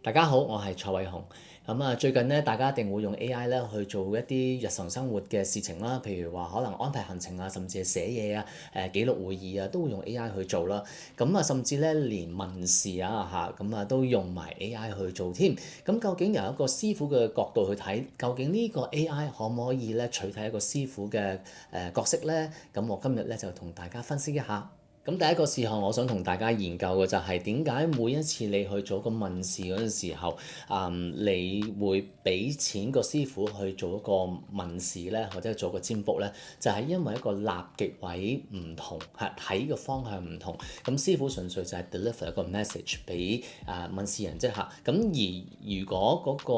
大家好，我係蔡偉雄。最近咧，大家一定會用 AI 咧去做一啲日常生活嘅事情啦，譬如話可能安排行程啊，甚至係寫嘢啊、記錄會議啊，都會用 AI 去做啦。甚至咧連問事啊都用埋 AI 去做添。究竟由一個師傅嘅角度去睇，究竟呢個 AI 可唔可以咧取替一個師傅嘅角色咧？我今日咧就同大家分析一下。第一個事項，我想同大家研究嘅就係點解每一次你去做個問事嗰陣時候，你會俾錢個師傅去做一個問事咧，或者做一個占卜咧，就係因為一個立極位唔同，係睇嘅方向唔同。師傅純粹就係 deliver 一個 message 俾問事人啫嚇。而如果嗰個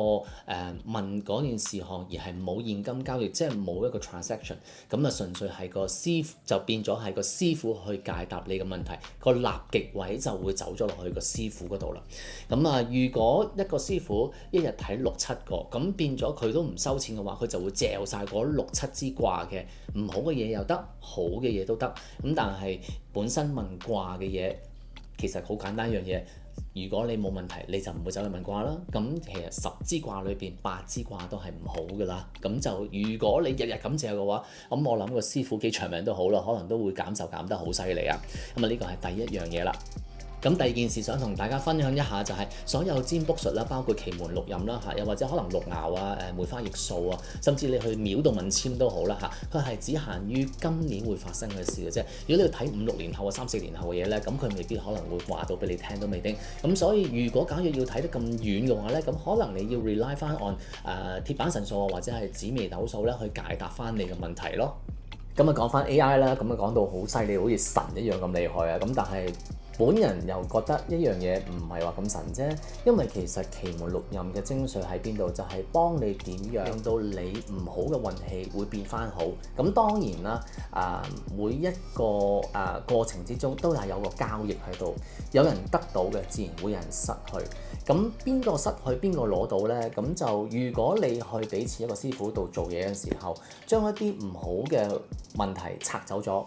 問嗰件事項而係冇現金交易，即係冇一個 transaction，純粹係個師傅就變咗係個師傅去解答你嘅問題，個立極位就會走咗落去個師傅嗰度啦。如果一個師傅一日睇六七個，咁變咗佢都唔收錢嘅話，佢就會嚼晒嗰六七支卦嘅唔好嘅嘢又得，好嘅嘢都得。但係本身問卦嘅嘢其實好簡單一樣嘢。如果你冇問題，你就唔會走去問卦啦。其實10支卦裏邊8支卦都係唔好㗎啦。如果你日日咁借嘅話，我諗個師傅幾長命都好啦，可能都會減壽減得好犀利啊。呢個係第一樣嘢啦。第二件事想同大家分享一下就係所有占卜術啦，包括奇門六壬啦嚇，又或者可能六爻啊、梅花易數啊，甚至你去廟度問籤都好啦嚇，佢係只限於今年會發生嘅事嘅啫。如果你要睇5、6年後啊、3、4年後嘅嘢咧，佢未必可能會話到俾你聽都未定。所以如果假如要睇得咁遠嘅話咧，可能你要 rely 翻 on 鐵板神數或者係紫微斗數咧去解答翻你嘅問題咯。講翻 AI 啦，講到好犀利，好似神一樣咁厲害啊！但係本人又覺得一樣嘢唔係話咁神啫，因為其實奇門六壬嘅精髓喺邊度，就係幫你點樣令到你唔好嘅運氣會變翻好。當然啦，每一個過程之中都係有個交易喺度，有人得到嘅自然會有人失去。邊個失去邊個攞到呢？如果你去俾錢一個師傅度做嘢嘅時候，將一啲唔好嘅問題拆走咗，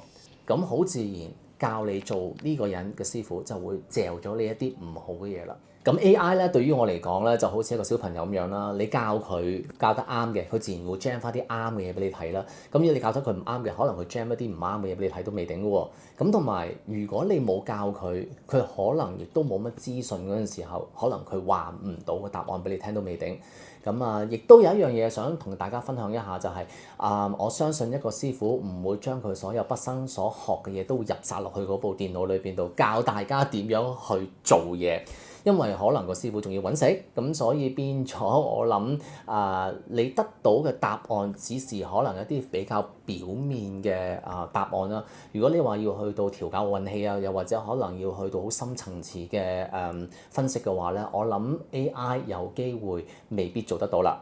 好自然教你做呢個人嘅師傅就會嚼咗你一啲唔好嘅嘢啦。AI 咧對於我嚟講咧就好似一個小朋友咁樣啦，你教佢教得啱嘅，佢自然會 jam 翻啲啱嘅嘢俾你睇啦。如果你教得佢唔啱嘅，可能佢 jam 一啲唔啱嘅嘢俾你睇都未定嘅喎。同埋如果你冇教佢，佢可能亦都冇乜資訊嗰陣時候，可能佢話唔到個答案俾你聽都未定。亦都有一樣嘢想同大家分享一下，就係我相信一個師傅唔會將佢所有畢生所學嘅嘢都入晒落去嗰部電腦裏邊度教大家點樣去做嘢，因為可能個師傅仲要揾食，所以變咗我諗你得到嘅答案只是可能一啲比較表面嘅答案啦。如果你話要去到調教運氣啊，又或者可能要去到好深層次嘅分析嘅話咧，我諗 AI 有機會未必做得到啦。